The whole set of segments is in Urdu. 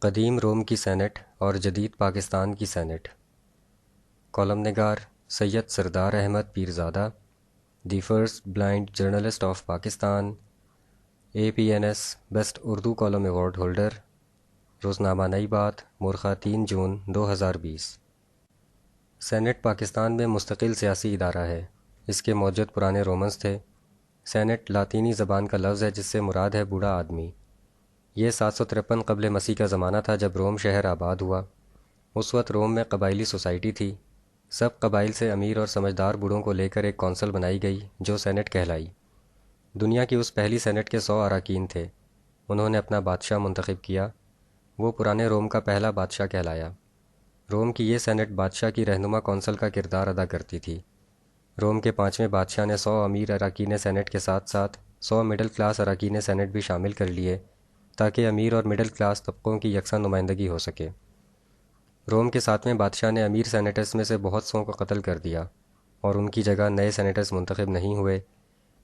قدیم روم کی سینٹ اور جدید پاکستان کی سینٹ۔ کالم نگار Syed Sardar Ahmad Pirzada, the first blind journalist of Pakistan, APNS best Urdu column award holder, روزنامہ نئی بات، مورخہ 3 جون 2020۔ سینٹ پاکستان میں مستقل سیاسی ادارہ ہے۔ اس کے موجد پرانے رومنز تھے۔ سینٹ لاطینی زبان کا لفظ ہے جس سے مراد ہے بوڑھا آدمی۔ یہ 753 قبل مسیح کا زمانہ تھا جب روم شہر آباد ہوا۔ اس وقت روم میں قبائلی سوسائٹی تھی۔ سب قبائل سے امیر اور سمجھدار بوڑھوں کو لے کر ایک کونسل بنائی گئی جو سینٹ کہلائی۔ دنیا کی اس پہلی سینٹ کے 100 اراکین تھے۔ انہوں نے اپنا بادشاہ منتخب کیا۔ وہ پرانے روم کا پہلا بادشاہ کہلایا۔ روم کی یہ سینٹ بادشاہ کی رہنما کونسل کا کردار ادا کرتی تھی۔ روم کے 5ویں بادشاہ نے 100 امیر اراکین سینٹ کے ساتھ ساتھ 100 مڈل کلاس اراکین سینٹ بھی شامل کر لیے تاکہ امیر اور مڈل کلاس طبقوں کی یکساں نمائندگی ہو سکے۔ روم کے 7ویں بادشاہ نے امیر سینیٹرز میں سے بہت سوں کو قتل کر دیا اور ان کی جگہ نئے سینیٹرز منتخب نہیں ہوئے۔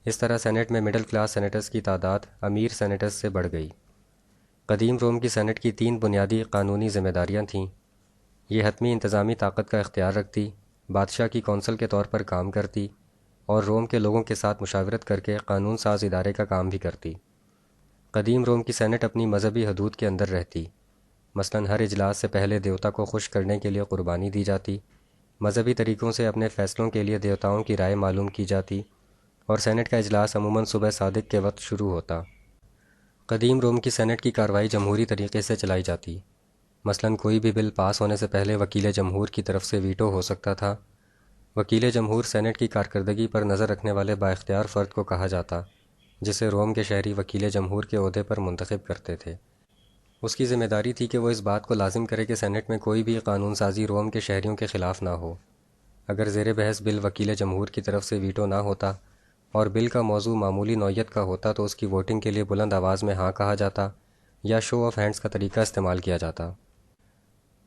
اس طرح سینٹ میں مڈل کلاس سینیٹرز کی تعداد امیر سینیٹرز سے بڑھ گئی۔ قدیم روم کی سینٹ کی 3 بنیادی قانونی ذمہ داریاں تھیں۔ یہ حتمی انتظامی طاقت کا اختیار رکھتی، بادشاہ کی کونسل کے طور پر کام کرتی اور روم کے لوگوں کے ساتھ مشاورت کر کے قانون ساز ادارے کا کام بھی کرتی۔ قدیم روم کی سینٹ اپنی مذہبی حدود کے اندر رہتی۔ مثلاً ہر اجلاس سے پہلے دیوتا کو خوش کرنے کے لیے قربانی دی جاتی، مذہبی طریقوں سے اپنے فیصلوں کے لیے دیوتاؤں کی رائے معلوم کی جاتی اور سینٹ کا اجلاس عموماً صبح صادق کے وقت شروع ہوتا۔ قدیم روم کی سینٹ کی کارروائی جمہوری طریقے سے چلائی جاتی۔ مثلاً کوئی بھی بل پاس ہونے سے پہلے وکیل جمہور کی طرف سے ویٹو ہو سکتا تھا۔ وکیل جمہور سینٹ کی کارکردگی پر نظر رکھنے والے بااختیار فرد کو کہا جاتا، جسے روم کے شہری وکیل جمہور کے عہدے پر منتخب کرتے تھے۔ اس کی ذمہ داری تھی کہ وہ اس بات کو لازم کرے کہ سینٹ میں کوئی بھی قانون سازی روم کے شہریوں کے خلاف نہ ہو۔ اگر زیر بحث بل وکیل جمہور کی طرف سے ویٹو نہ ہوتا اور بل کا موضوع معمولی نوعیت کا ہوتا تو اس کی ووٹنگ کے لیے بلند آواز میں ہاں کہا جاتا یا شو آف ہینڈز کا طریقہ استعمال کیا جاتا۔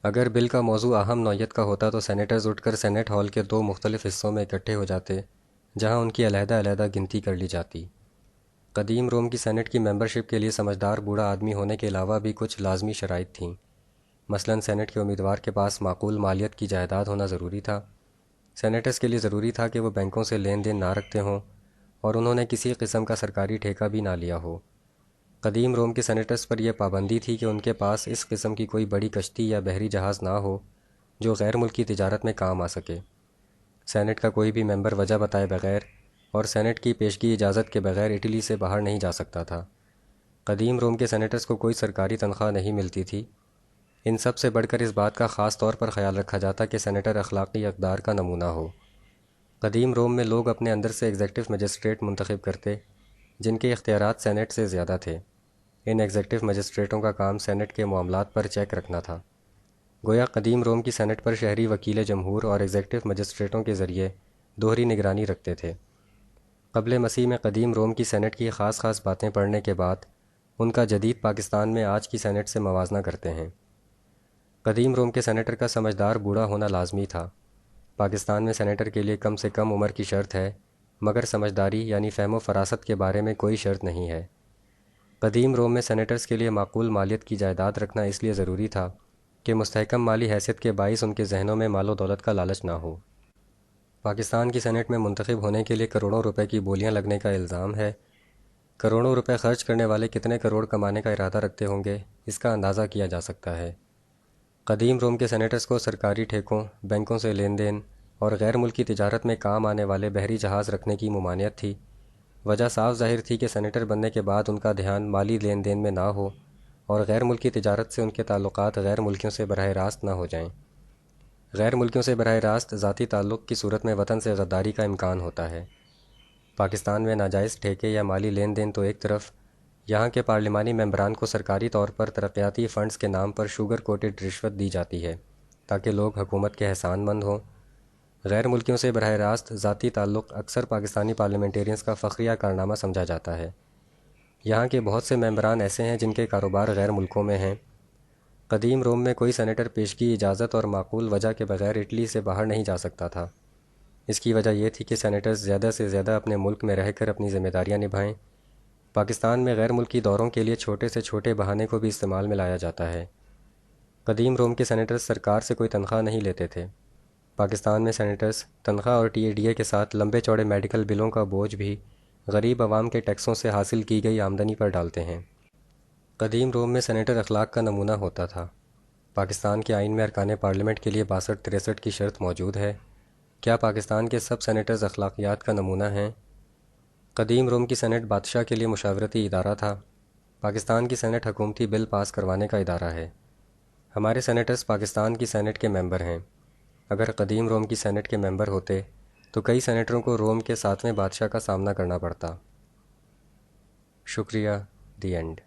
اگر بل کا موضوع اہم نوعیت کا ہوتا تو سینیٹرز اٹھ کر سینٹ ہال کے 2 مختلف حصوں میں اکٹھے ہو جاتے جہاں ان کی علیحدہ علیحدہ گنتی کر لی جاتی۔ قدیم روم کی سینٹ کی ممبرشپ کے لیے سمجھدار بوڑھا آدمی ہونے کے علاوہ بھی کچھ لازمی شرائط تھیں۔ مثلاً سینٹ کے امیدوار کے پاس معقول مالیت کی جائیداد ہونا ضروری تھا۔ سینیٹرز کے لیے ضروری تھا کہ وہ بینکوں سے لین دین نہ رکھتے ہوں اور انہوں نے کسی قسم کا سرکاری ٹھیکہ بھی نہ لیا ہو۔ قدیم روم کے سینیٹرز پر یہ پابندی تھی کہ ان کے پاس اس قسم کی کوئی بڑی کشتی یا بحری جہاز نہ ہو جو غیر ملکی تجارت میں کام آ سکے۔ سینٹ کا کوئی بھی ممبر وجہ بتائے بغیر اور سینٹ کی پیشگی اجازت کے بغیر اٹلی سے باہر نہیں جا سکتا تھا۔ قدیم روم کے سینیٹرز کو کوئی سرکاری تنخواہ نہیں ملتی تھی۔ ان سب سے بڑھ کر اس بات کا خاص طور پر خیال رکھا جاتا کہ سینیٹر اخلاقی اقدار کا نمونہ ہو۔ قدیم روم میں لوگ اپنے اندر سے ایگزیکٹو مجسٹریٹ منتخب کرتے جن کے اختیارات سینٹ سے زیادہ تھے۔ ان ایگزیکٹو مجسٹریٹوں کا کام سینٹ کے معاملات پر چیک رکھنا تھا۔ گویا قدیم روم کی سینٹ پر شہری وکیل جمہور اور ایگزیکٹو مجسٹریٹوں کے ذریعے دوہری نگرانی رکھتے تھے۔ قبل مسیح میں قدیم روم کی سینٹ کی خاص باتیں پڑھنے کے بعد ان کا جدید پاکستان میں آج کی سینٹ سے موازنہ کرتے ہیں۔ قدیم روم کے سینیٹر کا سمجھدار بوڑھا ہونا لازمی تھا۔ پاکستان میں سینیٹر کے لیے کم سے کم عمر کی شرط ہے، مگر سمجھداری یعنی فہم و فراست کے بارے میں کوئی شرط نہیں ہے۔ قدیم روم میں سینیٹرز کے لیے معقول مالیت کی جائیداد رکھنا اس لیے ضروری تھا کہ مستحکم مالی حیثیت کے باعث ان کے ذہنوں میں مال و دولت کا لالچ نہ ہو۔ پاکستان کی سینٹ میں منتخب ہونے کے لیے کروڑوں روپے کی بولیاں لگنے کا الزام ہے۔ کروڑوں روپے خرچ کرنے والے کتنے کروڑ کمانے کا ارادہ رکھتے ہوں گے، اس کا اندازہ کیا جا سکتا ہے۔ قدیم روم کے سینیٹرز کو سرکاری ٹھیکوں، بینکوں سے لین دین اور غیر ملکی تجارت میں کام آنے والے بحری جہاز رکھنے کی ممانعت تھی۔ وجہ صاف ظاہر تھی کہ سینیٹر بننے کے بعد ان کا دھیان مالی لین دین میں نہ ہو اور غیر ملکی تجارت سے ان کے تعلقات غیر ملکیوں سے براہ راست نہ ہو جائیں۔ غیر ملکیوں سے براہ راست ذاتی تعلق کی صورت میں وطن سے غداری کا امکان ہوتا ہے۔ پاکستان میں ناجائز ٹھیکے یا مالی لین دین تو ایک طرف، یہاں کے پارلیمانی ممبران کو سرکاری طور پر ترقیاتی فنڈز کے نام پر شوگر کوٹڈ رشوت دی جاتی ہے تاکہ لوگ حکومت کے احسان مند ہوں۔ غیر ملکیوں سے براہ راست ذاتی تعلق اکثر پاکستانی پارلیمنٹیرینز کا فخریہ کارنامہ سمجھا جاتا ہے۔ یہاں کے بہت سے ممبران ایسے ہیں جن کے کاروبار غیر ملکوں میں ہیں۔ قدیم روم میں کوئی سینیٹر پیشگی اجازت اور معقول وجہ کے بغیر اٹلی سے باہر نہیں جا سکتا تھا۔ اس کی وجہ یہ تھی کہ سینیٹرز زیادہ سے زیادہ اپنے ملک میں رہ کر اپنی ذمہ داریاں نبھائیں۔ پاکستان میں غیر ملکی دوروں کے لیے چھوٹے سے چھوٹے بہانے کو بھی استعمال میں لایا جاتا ہے۔ قدیم روم کے سینیٹرز سرکار سے کوئی تنخواہ نہیں لیتے تھے۔ پاکستان میں سینیٹرز تنخواہ اور TADA کے ساتھ لمبے چوڑے میڈیکل بلوں کا بوجھ بھی غریب عوام کے ٹیکسوں سے حاصل کی گئی آمدنی پر ڈالتے ہیں۔ قدیم روم میں سینیٹر اخلاق کا نمونہ ہوتا تھا۔ پاکستان کے آئین میں ارکان پارلیمنٹ کے لیے 62-63 کی شرط موجود ہے۔ کیا پاکستان کے سب سینیٹرز اخلاقیات کا نمونہ ہیں؟ قدیم روم کی سینٹ بادشاہ کے لیے مشاورتی ادارہ تھا۔ پاکستان کی سینٹ حکومتی بل پاس کروانے کا ادارہ ہے۔ ہمارے سینیٹرز پاکستان کی سینٹ کے ممبر ہیں۔ اگر قدیم روم کی سینٹ کے ممبر ہوتے تو کئی سینیٹروں کو روم کے 7ویں بادشاہ کا سامنا کرنا پڑتا۔ شکریہ۔ The end.